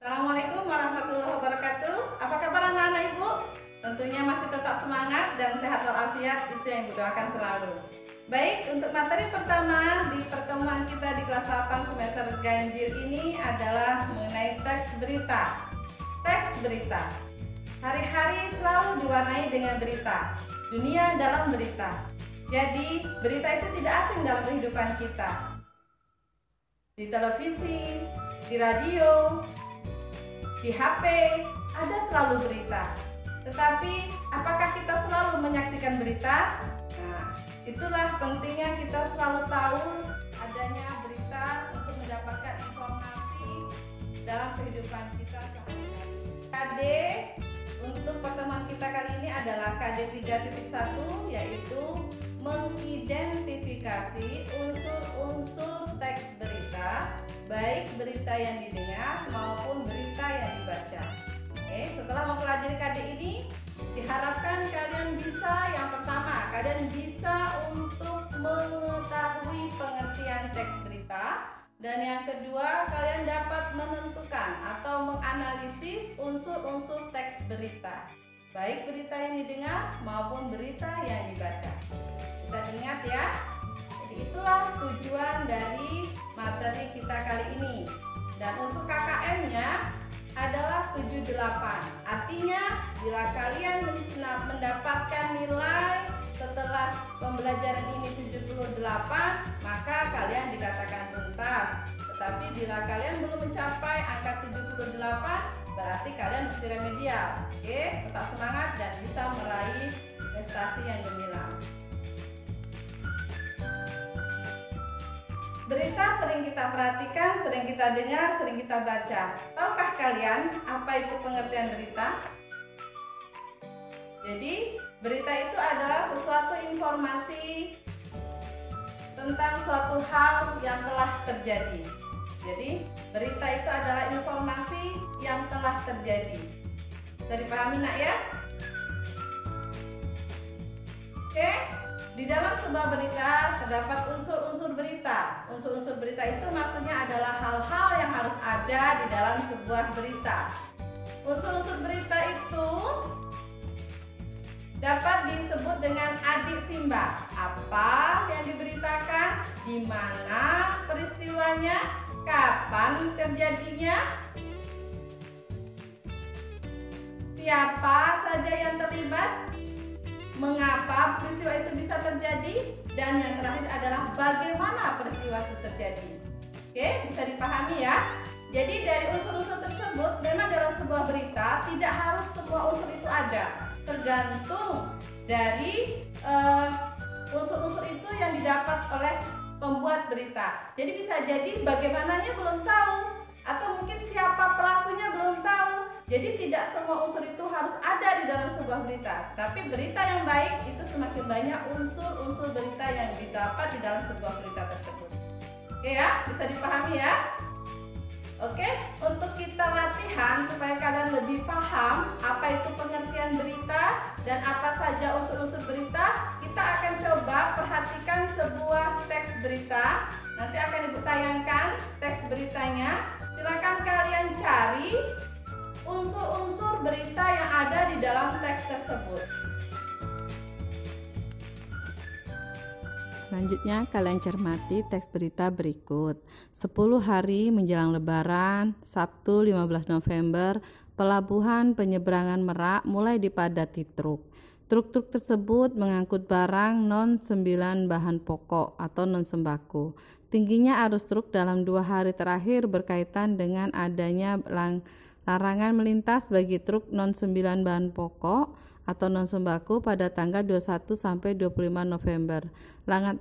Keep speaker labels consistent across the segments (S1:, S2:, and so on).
S1: Assalamualaikum warahmatullahi wabarakatuh. Apa kabar anak-anak Ibu? Tentunya masih tetap semangat dan sehat walafiat, itu yang Ibu doakan selalu. Baik, untuk materi pertama di pertemuan kita di kelas 8 semester ganjil ini adalah mengenai teks berita. Teks berita. Hari-hari selalu diwarnai dengan berita. Dunia dalam berita. Jadi, berita itu tidak asing dalam kehidupan kita. Di televisi, di radio, di HP, ada selalu berita. Tetapi, apakah kita selalu menyaksikan berita? Nah, itulah pentingnya kita selalu tahu adanya berita untuk mendapatkan informasi dalam kehidupan kita sehari-hari. KD untuk pertemuan kita kali ini adalah KD 3.1, yaitu mengidentifikasi unsur-unsur teks berita, baik berita yang didengar maupun berita yang dibaca. Oke, setelah mempelajari KD ini, diharapkan kalian bisa, yang pertama, kalian bisa untuk mengetahui pengertian teks berita, dan yang kedua, kalian dapat menentukan atau menganalisis unsur-unsur teks berita, baik berita yang didengar maupun berita yang dibaca. Bisa diingat ya. Jadi itulah tujuan dari materi kita kali ini. Dan untuk KKM-nya adalah 78. Artinya bila kalian mendapatkan nilai setelah pembelajaran ini 78, maka kalian dikatakan tuntas. Tetapi bila kalian belum mencapai angka 78, berarti kalian mesti remedial. Oke, tetap semangat dan bisa meraih prestasi yang gemilang. Berita sering kita perhatikan, sering kita dengar, sering kita baca. Tahukah kalian apa itu pengertian berita? Jadi, berita itu adalah sesuatu informasi tentang suatu hal yang telah terjadi. Jadi, berita itu adalah informasi yang telah terjadi. Bisa dipahami nak ya? Oke, di dalam sebuah berita terdapat unsur-unsur berita. Unsur-unsur berita itu maksudnya adalah hal-hal yang harus ada di dalam sebuah berita. Unsur-unsur berita itu dapat disebut dengan adik simbah. Apa yang diberitakan, di mana peristiwanya, kapan terjadinya, siapa saja yang terlibat, mengapa peristiwa itu bisa terjadi, dan yang terakhir adalah bagaimana peristiwa itu terjadi. Oke, bisa dipahami ya. Jadi dari unsur-unsur tersebut, memang dalam sebuah berita tidak harus semua unsur itu ada. Tergantung dari unsur-unsur itu yang didapat oleh pembuat berita. Jadi bisa jadi bagaimananya belum tahu, atau mungkin siapa pelakunya belum tahu. Jadi tidak semua unsur itu harus ada di dalam sebuah berita. Tapi berita yang baik itu semakin banyak unsur-unsur berita yang didapat di dalam sebuah berita tersebut. Oke ya, bisa dipahami ya? Oke, untuk kita latihan supaya kalian lebih paham apa itu pengertian berita dan apa saja unsur-unsur berita, kita akan coba perhatikan sebuah teks berita. Nanti akan Ibu tayangkan teks beritanya. Silakan kalian cari unsur-unsur berita yang ada di dalam teks tersebut.
S2: Selanjutnya kalian cermati teks berita berikut. 10 hari menjelang Lebaran, Sabtu 15 November, pelabuhan penyeberangan Merak mulai dipadati truk. Truk-truk tersebut mengangkut barang non-9 bahan pokok atau non-sembako. Tingginya arus truk dalam 2 hari terakhir berkaitan dengan adanya larangan melintas bagi truk non-9 bahan pokok atau non-sembako pada tanggal 21 sampai 25 November.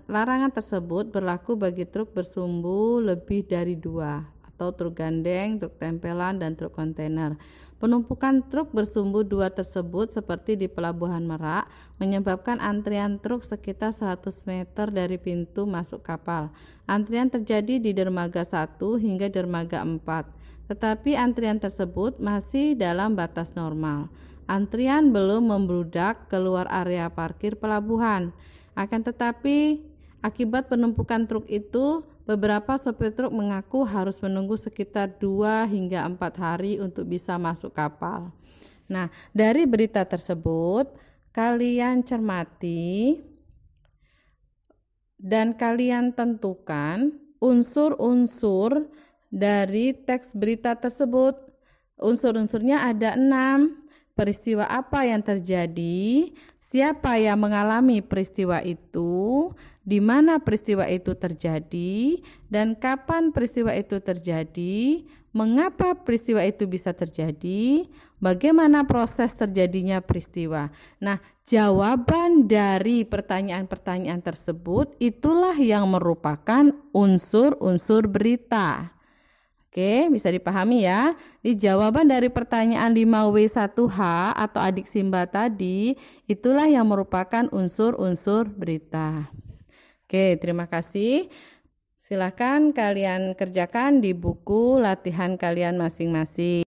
S2: Larangan tersebut berlaku bagi truk bersumbu lebih dari 2 atau truk gandeng, truk tempelan, dan truk kontainer. Penumpukan truk bersumbu 2 tersebut seperti di Pelabuhan Merak menyebabkan antrian truk sekitar 100 meter dari pintu masuk kapal. Antrian terjadi di dermaga 1 hingga dermaga 4, tetapi antrian tersebut masih dalam batas normal. Antrian belum membludak keluar area parkir pelabuhan. Akan tetapi, akibat penumpukan truk itu, beberapa sopir truk mengaku harus menunggu sekitar 2 hingga 4 hari untuk bisa masuk kapal. Nah, dari berita tersebut, kalian cermati dan kalian tentukan unsur-unsur dari teks berita tersebut. Unsur-unsurnya ada 6. Peristiwa apa yang terjadi, siapa yang mengalami peristiwa itu, di mana peristiwa itu terjadi, dan kapan peristiwa itu terjadi, mengapa peristiwa itu bisa terjadi, bagaimana proses terjadinya peristiwa. Nah, jawaban dari pertanyaan-pertanyaan tersebut itulah yang merupakan unsur-unsur berita. Oke, bisa dipahami ya. Di jawaban dari pertanyaan 5W1H atau adik Simba tadi, itulah yang merupakan unsur-unsur berita. Oke, terima kasih. Silakan kalian kerjakan di buku latihan kalian masing-masing.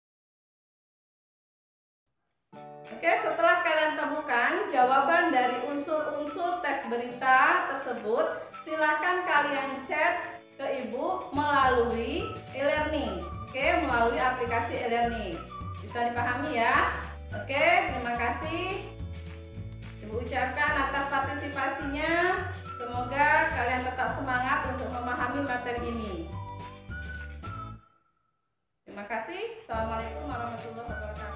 S1: Oke, setelah kalian temukan jawaban dari unsur-unsur teks berita tersebut, silakan kalian chat ke Ibu melalui e-learning. Oke, melalui aplikasi e-learning. Bisa dipahami ya? Oke, terima kasih. Ibu ucapkan atas partisipasinya. Semoga kalian tetap semangat untuk memahami materi ini. Terima kasih. Assalamualaikum warahmatullahi wabarakatuh.